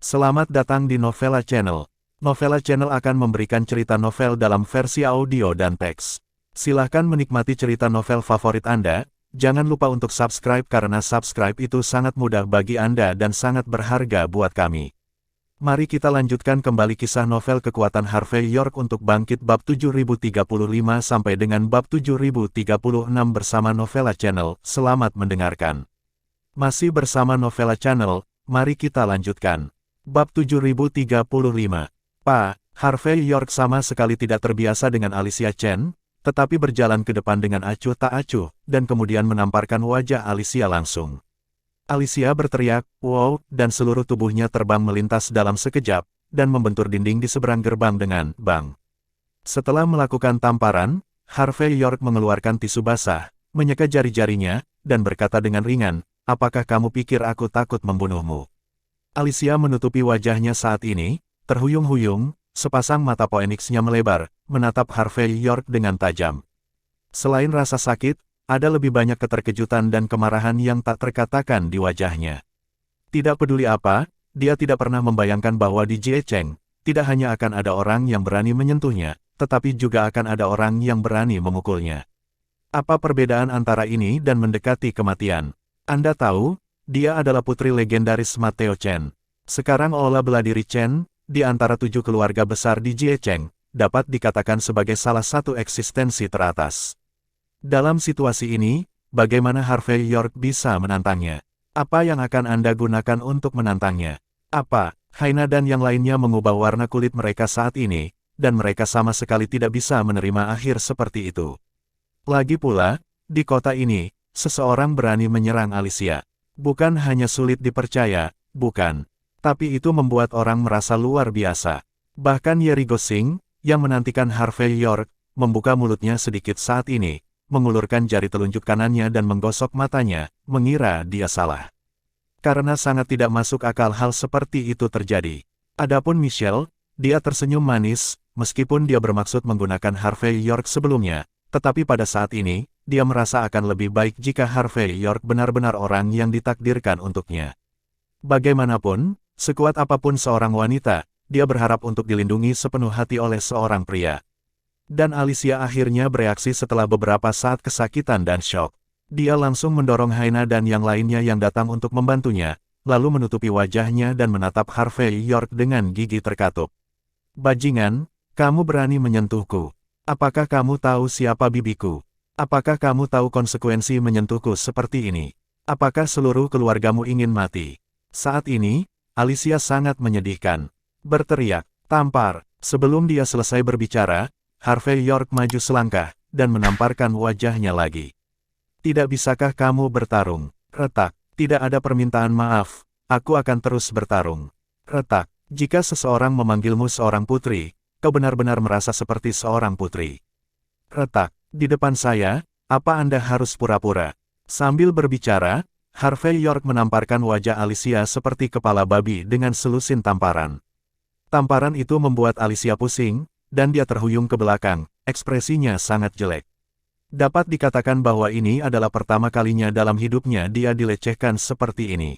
Selamat datang di Novella Channel. Novella Channel akan memberikan cerita novel dalam versi audio dan teks. Silahkan menikmati cerita novel favorit Anda. Jangan lupa untuk subscribe karena subscribe itu sangat mudah bagi Anda dan sangat berharga buat kami. Mari kita lanjutkan kembali kisah novel Kekuatan Harvey York untuk Bangkit bab 7035 sampai dengan bab 7036 bersama Novella Channel. Selamat mendengarkan. Masih bersama Novella Channel, mari kita lanjutkan. Bab 7035. Pak, Harvey York sama sekali tidak terbiasa dengan Alicia Chen, tetapi berjalan ke depan dengan acuh tak acuh, dan kemudian menamparkan wajah Alicia langsung. Alicia berteriak, "Wow!" dan seluruh tubuhnya terbang melintas dalam sekejap, dan membentur dinding di seberang gerbang dengan bang. Setelah melakukan tamparan, Harvey York mengeluarkan tisu basah, menyeka jari-jarinya, dan berkata dengan ringan, "Apakah kamu pikir aku takut membunuhmu?" Alicia menutupi wajahnya saat ini, terhuyung-huyung, sepasang mata Phoenix-nya melebar, menatap Harvey York dengan tajam. Selain rasa sakit, ada lebih banyak keterkejutan dan kemarahan yang tak terkatakan di wajahnya. Tidak peduli apa, dia tidak pernah membayangkan bahwa di Jiecheng, tidak hanya akan ada orang yang berani menyentuhnya, tetapi juga akan ada orang yang berani memukulnya. Apa perbedaan antara ini dan mendekati kematian? Anda tahu, dia adalah putri legendaris Mateo Chen. Sekarang olah bela diri Chen, di antara 7 keluarga besar di Jiecheng, dapat dikatakan sebagai salah satu eksistensi teratas. Dalam situasi ini, bagaimana Harvey York bisa menantangnya? Apa yang akan Anda gunakan untuk menantangnya? Apa, Haina dan yang lainnya mengubah warna kulit mereka saat ini, dan mereka sama sekali tidak bisa menerima akhir seperti itu. Lagi pula, di kota ini, seseorang berani menyerang Alicia. Bukan hanya sulit dipercaya, bukan. Tapi itu membuat orang merasa luar biasa. Bahkan Yeri Gosing, yang menantikan Harvey York, membuka mulutnya sedikit saat ini, mengulurkan jari telunjuk kanannya dan menggosok matanya, mengira dia salah. Karena sangat tidak masuk akal hal seperti itu terjadi. Adapun Michelle, dia tersenyum manis, meskipun dia bermaksud menggunakan Harvey York sebelumnya, tetapi pada saat ini, dia merasa akan lebih baik jika Harvey York benar-benar orang yang ditakdirkan untuknya. Bagaimanapun, sekuat apapun seorang wanita, dia berharap untuk dilindungi sepenuh hati oleh seorang pria. Dan Alicia akhirnya bereaksi setelah beberapa saat kesakitan dan syok. Dia langsung mendorong Haina dan yang lainnya yang datang untuk membantunya, lalu menutupi wajahnya dan menatap Harvey York dengan gigi terkatup. "Bajingan, kamu berani menyentuhku. Apakah kamu tahu siapa bibiku? Apakah kamu tahu konsekuensi menyentuhku seperti ini? Apakah seluruh keluargamu ingin mati?" Saat ini, Alicia sangat menyedihkan. Berteriak, tampar. Sebelum dia selesai berbicara, Harvey York maju selangkah, dan menamparkan wajahnya lagi. "Tidak bisakah kamu bertarung?" Retak. "Tidak ada permintaan maaf, aku akan terus bertarung." Retak. "Jika seseorang memanggilmu seorang putri, kau benar-benar merasa seperti seorang putri." Retak. "Di depan saya, apa Anda harus pura-pura?" Sambil berbicara, Harvey York menamparkan wajah Alicia seperti kepala babi dengan selusin tamparan. Tamparan itu membuat Alicia pusing, dan dia terhuyung ke belakang, ekspresinya sangat jelek. Dapat dikatakan bahwa ini adalah pertama kalinya dalam hidupnya dia dilecehkan seperti ini.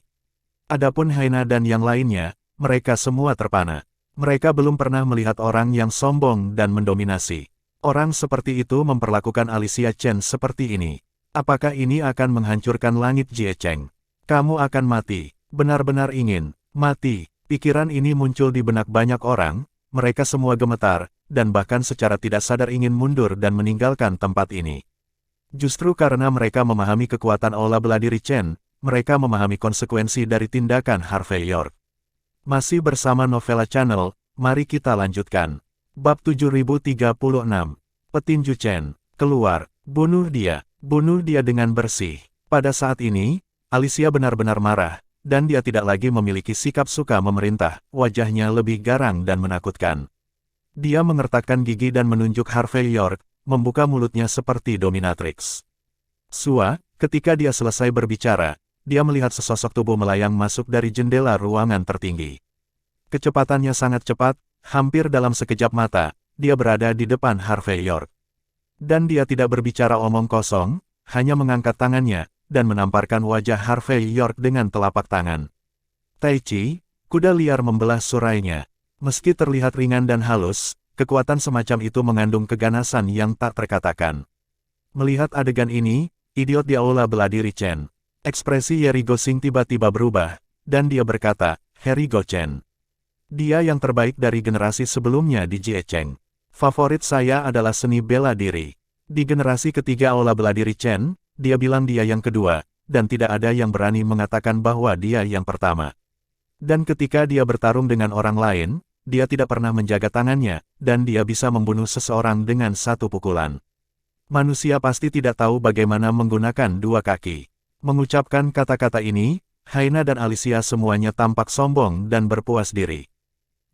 Adapun Haina dan yang lainnya, mereka semua terpana. Mereka belum pernah melihat orang yang sombong dan mendominasi. Orang seperti itu memperlakukan Alicia Chen seperti ini. Apakah ini akan menghancurkan langit Jiecheng? Kamu akan mati. Benar-benar ingin mati. Pikiran ini muncul di benak banyak orang, mereka semua gemetar, dan bahkan secara tidak sadar ingin mundur dan meninggalkan tempat ini. Justru karena mereka memahami kekuatan olah bela diri Chen, mereka memahami konsekuensi dari tindakan Harvey York. Masih bersama Novella Channel, mari kita lanjutkan. Bab 7036. Petinju Chen, keluar, bunuh dia dengan bersih. Pada saat ini, Alicia benar-benar marah, dan dia tidak lagi memiliki sikap suka memerintah, wajahnya lebih garang dan menakutkan. Dia mengertakkan gigi dan menunjuk Harvey York, membuka mulutnya seperti dominatrix. Ketika dia selesai berbicara, dia melihat sesosok tubuh melayang masuk dari jendela ruangan tertinggi. Kecepatannya sangat cepat, hampir dalam sekejap mata, dia berada di depan Harvey York. Dan dia tidak berbicara omong kosong, hanya mengangkat tangannya, dan menamparkan wajah Harvey York dengan telapak tangan. Tai Chi, kuda liar membelah surainya. Meski terlihat ringan dan halus, kekuatan semacam itu mengandung keganasan yang tak terkatakan. Melihat adegan ini, idiot di aula bela diri Chen. Ekspresi Yeri Gosing tiba-tiba berubah, dan dia berkata, Harry Go Chen. Dia yang terbaik dari generasi sebelumnya di Jie Cheng. Favorit saya adalah seni bela diri. Di generasi ketiga aula bela diri Chen, dia bilang dia yang kedua, dan tidak ada yang berani mengatakan bahwa dia yang pertama. Dan ketika dia bertarung dengan orang lain, dia tidak pernah menjaga tangannya, dan dia bisa membunuh seseorang dengan satu pukulan. Manusia pasti tidak tahu bagaimana menggunakan dua kaki. Mengucapkan kata-kata ini, Haina dan Alicia semuanya tampak sombong dan berpuas diri.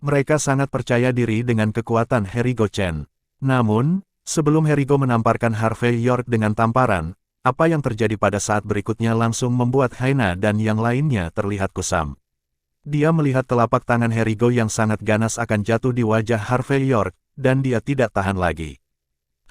Mereka sangat percaya diri dengan kekuatan Harry Go Chen. Namun, sebelum Harry Go menamparkan Harvey York dengan tamparan, apa yang terjadi pada saat berikutnya langsung membuat Haina dan yang lainnya terlihat kusam. Dia melihat telapak tangan Harry Go yang sangat ganas akan jatuh di wajah Harvey York, dan dia tidak tahan lagi.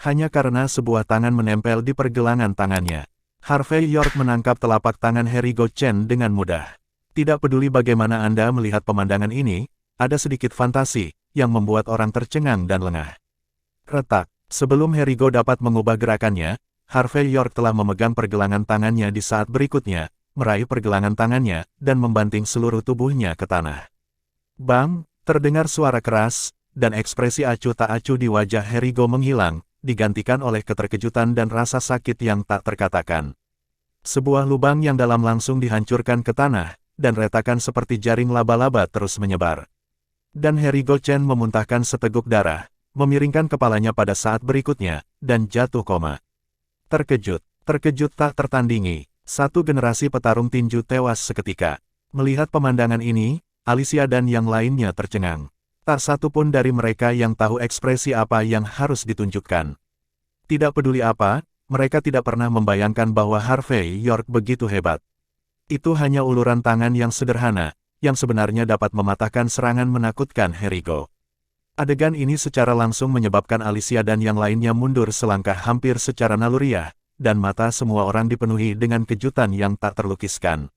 Hanya karena sebuah tangan menempel di pergelangan tangannya. Harvey York menangkap telapak tangan Harry Go Chen dengan mudah. Tidak peduli bagaimana Anda melihat pemandangan ini, ada sedikit fantasi, yang membuat orang tercengang dan lengah. Retak, sebelum Harry Go dapat mengubah gerakannya, Harvey York telah memegang pergelangan tangannya di saat berikutnya, meraih pergelangan tangannya, dan membanting seluruh tubuhnya ke tanah. Bang, terdengar suara keras, dan ekspresi acuh tak acuh di wajah Harry Go menghilang, digantikan oleh keterkejutan dan rasa sakit yang tak terkatakan. Sebuah lubang yang dalam langsung dihancurkan ke tanah, dan retakan seperti jaring laba-laba terus menyebar. Dan Harry Go Chen memuntahkan seteguk darah, memiringkan kepalanya pada saat berikutnya, dan jatuh koma. Terkejut tak tertandingi. Satu generasi petarung tinju tewas seketika. Melihat pemandangan ini, Alicia dan yang lainnya tercengang. Tak satu pun dari mereka yang tahu ekspresi apa yang harus ditunjukkan. Tidak peduli apa, mereka tidak pernah membayangkan bahwa Harvey York begitu hebat. Itu hanya uluran tangan yang sederhana, yang sebenarnya dapat mematahkan serangan menakutkan Harry Go. Adegan ini secara langsung menyebabkan Alicia dan yang lainnya mundur selangkah hampir secara naluriah, dan mata semua orang dipenuhi dengan kejutan yang tak terlukiskan.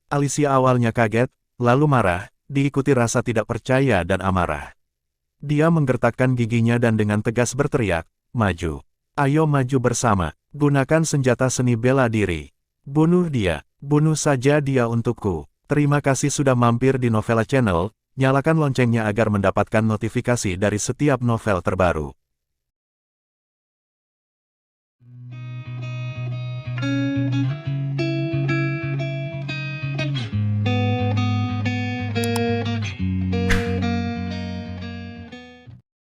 Alicia awalnya kaget, lalu marah, diikuti rasa tidak percaya dan amarah. Dia menggertakkan giginya dan dengan tegas berteriak, "Maju! Ayo maju bersama, gunakan senjata seni bela diri. Bunuh dia, bunuh saja dia untukku." Terima kasih sudah mampir di Novela Channel, nyalakan loncengnya agar mendapatkan notifikasi dari setiap novel terbaru.